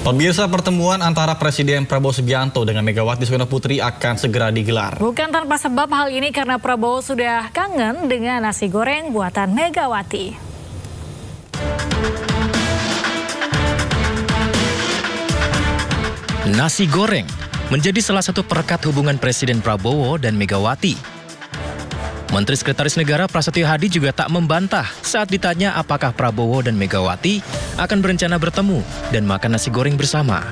Pemirsa, pertemuan antara Presiden Prabowo Subianto dengan Megawati Soekarno Putri akan segera digelar. Bukan tanpa sebab hal ini karena Prabowo sudah kangen dengan nasi goreng buatan Megawati. Nasi goreng menjadi salah satu perekat hubungan Presiden Prabowo dan Megawati. Menteri Sekretaris Negara Prasetyo Hadi juga tak membantah saat ditanya apakah Prabowo dan Megawati akan berencana bertemu dan makan nasi goreng bersama.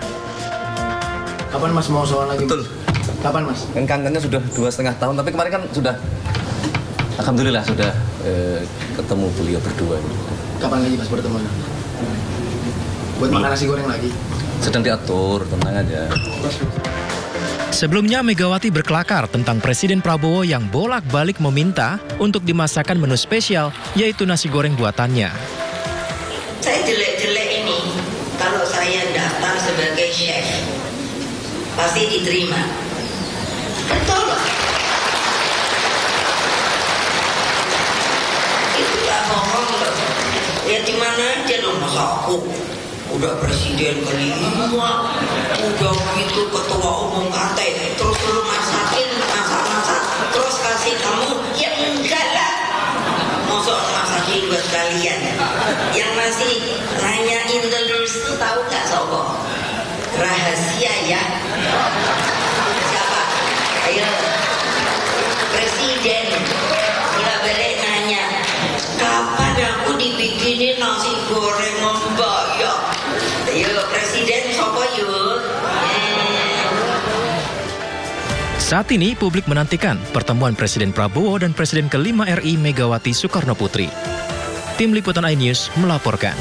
Kapan Mas mau soal lagi? Betul. Kapan Mas? Kan kangennya sudah 2,5 tahun, tapi kemarin kan sudah, alhamdulillah sudah ketemu beliau berdua. Kapan lagi Mas bertemu? Buat makan nasi goreng lagi? Sedang diatur, tenang aja. Sebelumnya Megawati berkelakar tentang Presiden Prabowo yang bolak-balik meminta untuk dimasakkan menu spesial, yaitu nasi goreng buatannya. Saya jelek-jelek ini, kalau saya datang sebagai chef, pasti diterima. Betul loh. Itu gak bohong loh. Ya dimana aja loh, masa aku udah presiden kelima, udah gitu ketua umum KT, terus lu masakin, masak-masak, terus kasih kamu, ya enggak lah. Masa masakin buat kalian. Yang masih nanyain terus tuh tahu gak sobo? Rahasia ya. Siapa? Ayo. Presiden. Bolak-balik nanya, kapan aku dibikinin nasi goreng Mbak ya? Ayo Presiden sopo yuk. Saat ini publik menantikan pertemuan Presiden Prabowo dan Presiden kelima RI Megawati Soekarno Putri. Tim Liputan iNews melaporkan.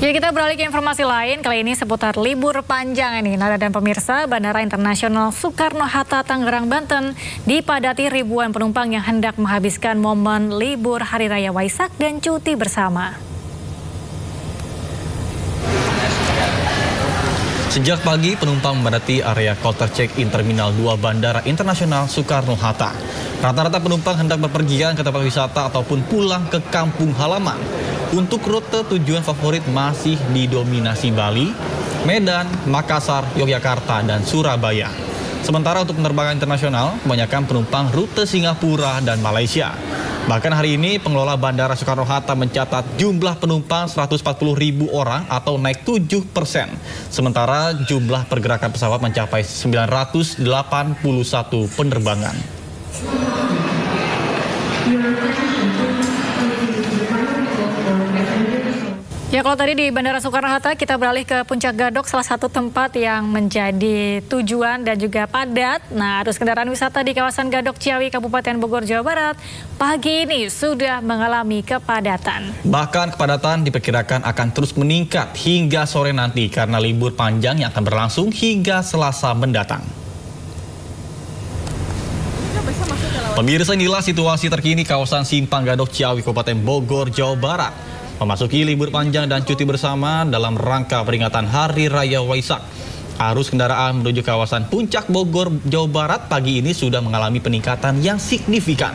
Ya, kita beralih ke informasi lain, kali ini seputar libur panjang ini. Nada dan pemirsa, Bandara Internasional Soekarno-Hatta, Tangerang, Banten dipadati ribuan penumpang yang hendak menghabiskan momen libur Hari Raya Waisak dan cuti bersama. Sejak pagi, penumpang memadati area counter check-in Terminal 2 Bandara Internasional Soekarno-Hatta. Rata-rata penumpang hendak berpergian ke tempat wisata ataupun pulang ke kampung halaman. Untuk rute tujuan favorit masih didominasi Bali, Medan, Makassar, Yogyakarta, dan Surabaya. Sementara untuk penerbangan internasional, kebanyakan penumpang rute Singapura dan Malaysia. Bahkan hari ini pengelola Bandara Soekarno-Hatta mencatat jumlah penumpang 140.000 orang atau naik 7%. Sementara jumlah pergerakan pesawat mencapai 981 penerbangan. Ya, kalau tadi di Bandara Soekarno-Hatta, kita beralih ke Puncak Gadok, salah satu tempat yang menjadi tujuan dan juga padat. Nah, arus kendaraan wisata di kawasan Gadok Ciawi, Kabupaten Bogor, Jawa Barat, pagi ini sudah mengalami kepadatan. Bahkan kepadatan diperkirakan akan terus meningkat hingga sore nanti karena libur panjang yang akan berlangsung hingga Selasa mendatang. Pemirsa, inilah situasi terkini kawasan Simpang Gadok Ciawi, Kabupaten Bogor, Jawa Barat. Memasuki libur panjang dan cuti bersama dalam rangka peringatan Hari Raya Waisak. Arus kendaraan menuju kawasan Puncak Bogor, Jawa Barat pagi ini sudah mengalami peningkatan yang signifikan.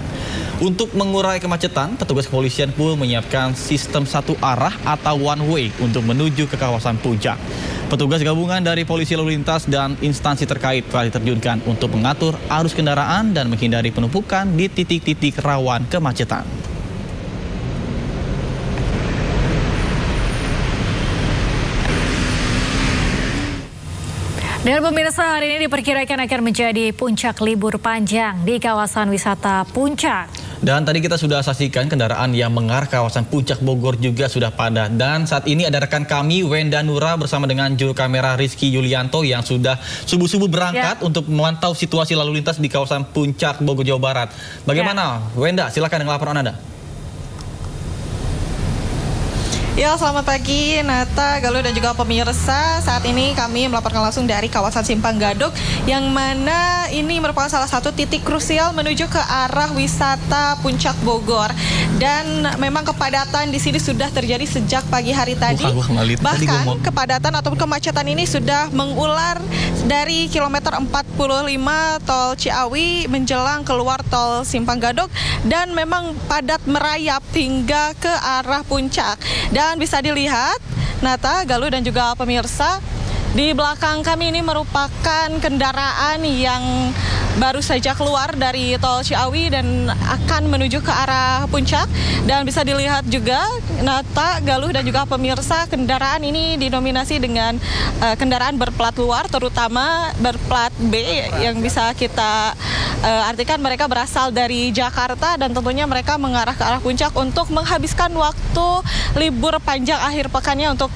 Untuk mengurai kemacetan, petugas kepolisian pun menyiapkan sistem satu arah atau one way untuk menuju ke kawasan Puncak. Petugas gabungan dari Polisi Lalu Lintas dan instansi terkait telah diterjunkan untuk mengatur arus kendaraan dan menghindari penumpukan di titik-titik rawan kemacetan. Dan pemirsa, hari ini diperkirakan akan menjadi puncak libur panjang di kawasan wisata Puncak. Dan tadi kita sudah saksikan kendaraan yang mengarah kawasan Puncak Bogor juga sudah padat. Dan saat ini ada rekan kami Wenda Nura bersama dengan juru kamera Rizky Yulianto yang sudah subuh-subuh berangkat untuk memantau situasi lalu lintas di kawasan Puncak Bogor, Jawa Barat. Bagaimana Wenda? Silakan dengan laporan Anda. Ya, selamat pagi Nata, Galuh dan juga pemirsa. Saat ini kami melaporkan langsung dari kawasan Simpang Gadok yang mana ini merupakan salah satu titik krusial menuju ke arah wisata Puncak Bogor. Dan memang kepadatan di sini sudah terjadi sejak pagi hari tadi. Bahkan kepadatan ataupun kemacetan ini sudah mengular dari kilometer 45 tol Ciawi menjelang keluar tol Simpang Gadok dan memang padat merayap hingga ke arah puncak. Dan bisa dilihat Nata, Galuh, dan juga pemirsa. Di belakang kami ini merupakan kendaraan yang baru saja keluar dari tol Ciawi dan akan menuju ke arah puncak. Dan bisa dilihat juga, Nata, Galuh, dan juga pemirsa, kendaraan ini didominasi dengan kendaraan berplat luar, terutama berplat B yang bisa kita artikan mereka berasal dari Jakarta dan tentunya mereka mengarah ke arah puncak untuk menghabiskan waktu libur panjang akhir pekannya untuk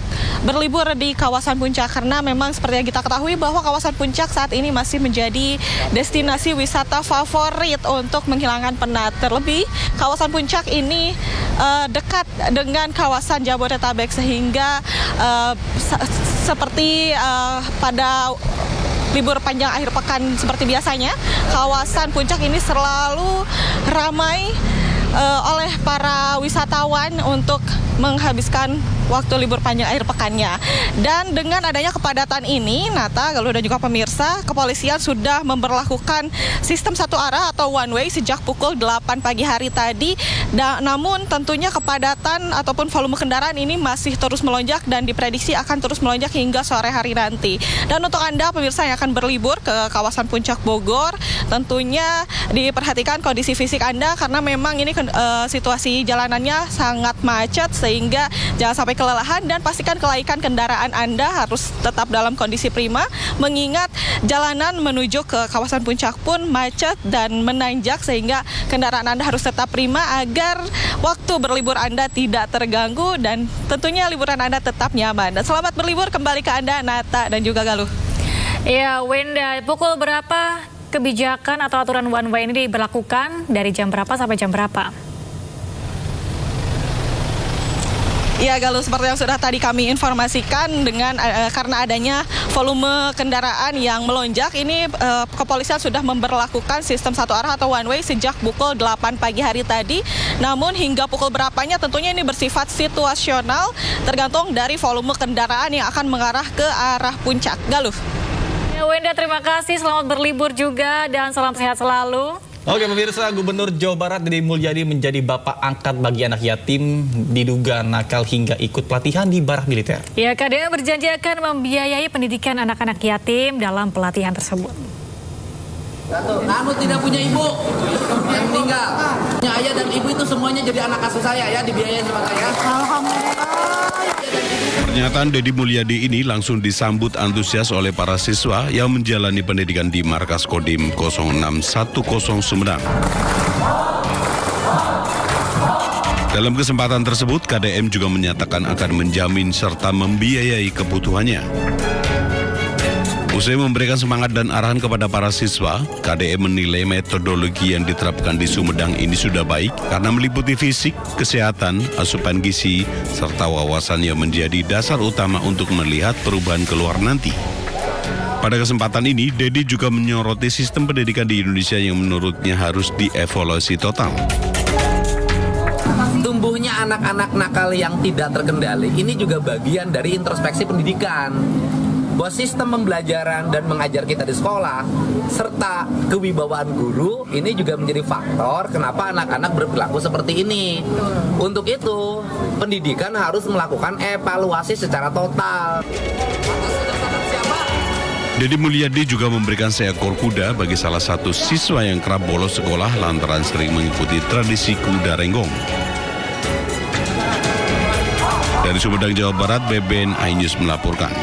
berlibur di kawasan puncak, karena memang seperti yang kita ketahui bahwa kawasan puncak saat ini masih menjadi destinasi wisata favorit untuk menghilangkan penat. Terlebih kawasan puncak ini dekat dengan kawasan Jabodetabek sehingga seperti pada libur panjang akhir pekan seperti biasanya, kawasan puncak ini selalu ramai oleh para wisatawan untuk menghabiskan waktu libur panjang akhir pekannya. Dan dengan adanya kepadatan ini, Nata, Galuh, dan juga pemirsa, kepolisian sudah memberlakukan sistem satu arah atau one way sejak pukul 8 pagi hari tadi. Namun tentunya kepadatan ataupun volume kendaraan ini masih terus melonjak dan diprediksi akan terus melonjak hingga sore hari nanti. Dan untuk Anda pemirsa yang akan berlibur ke kawasan Puncak Bogor, tentunya diperhatikan kondisi fisik Anda karena memang ini situasi jalanannya sangat macet sehingga jangan sampai kelelahan, dan pastikan kelaikan kendaraan Anda harus tetap dalam kondisi prima mengingat jalanan menuju ke kawasan puncak pun macet dan menanjak sehingga kendaraan Anda harus tetap prima agar waktu berlibur Anda tidak terganggu dan tentunya liburan Anda tetap nyaman. Dan selamat berlibur kembali ke Anda, Nata dan juga Galuh. Ya, Wenda, pukul berapa kebijakan atau aturan one way ini diberlakukan, dari jam berapa sampai jam berapa? Ya, Galuh, seperti yang sudah tadi kami informasikan, dengan karena adanya volume kendaraan yang melonjak, ini kepolisian sudah memberlakukan sistem satu arah atau one way sejak pukul 8 pagi hari tadi. Namun hingga pukul berapanya tentunya ini bersifat situasional, tergantung dari volume kendaraan yang akan mengarah ke arah puncak. Galuh. Ya, Wenda, terima kasih, selamat berlibur juga dan salam sehat selalu. Oke pemirsa, Gubernur Jawa Barat Deddy Mulyadi menjadi bapak angkat bagi anak yatim diduga nakal hingga ikut pelatihan di barak militer. Ya, KDM berjanji akan membiayai pendidikan anak-anak yatim dalam pelatihan tersebut. Kamu tidak punya ibu yang meninggal, punya ayah dan ibu itu semuanya jadi anak asuh saya ya, dibiayain sama saya. Alhamdulillah. Pernyataan Deddy Mulyadi ini langsung disambut antusias oleh para siswa yang menjalani pendidikan di Markas Kodim 0610 Sumedang. Dalam kesempatan tersebut, KDM juga menyatakan akan menjamin serta membiayai kebutuhannya. Usai memberikan semangat dan arahan kepada para siswa, KDM menilai metodologi yang diterapkan di Sumedang ini sudah baik karena meliputi fisik, kesehatan, asupan gizi, serta wawasan yang menjadi dasar utama untuk melihat perubahan keluar nanti. Pada kesempatan ini, Deddy juga menyoroti sistem pendidikan di Indonesia yang menurutnya harus dievaluasi total. Tumbuhnya anak-anak nakal yang tidak terkendali ini juga bagian dari introspeksi pendidikan. Bahwa sistem pembelajaran dan mengajar kita di sekolah serta kewibawaan guru ini juga menjadi faktor kenapa anak-anak berperilaku seperti ini. Untuk itu, pendidikan harus melakukan evaluasi secara total. Deddy Mulyadi juga memberikan seekor kuda bagi salah satu siswa yang kerap bolos sekolah lantaran sering mengikuti tradisi kuda renggong. Dari Sumedang, Jawa Barat, BBN iNews melaporkan.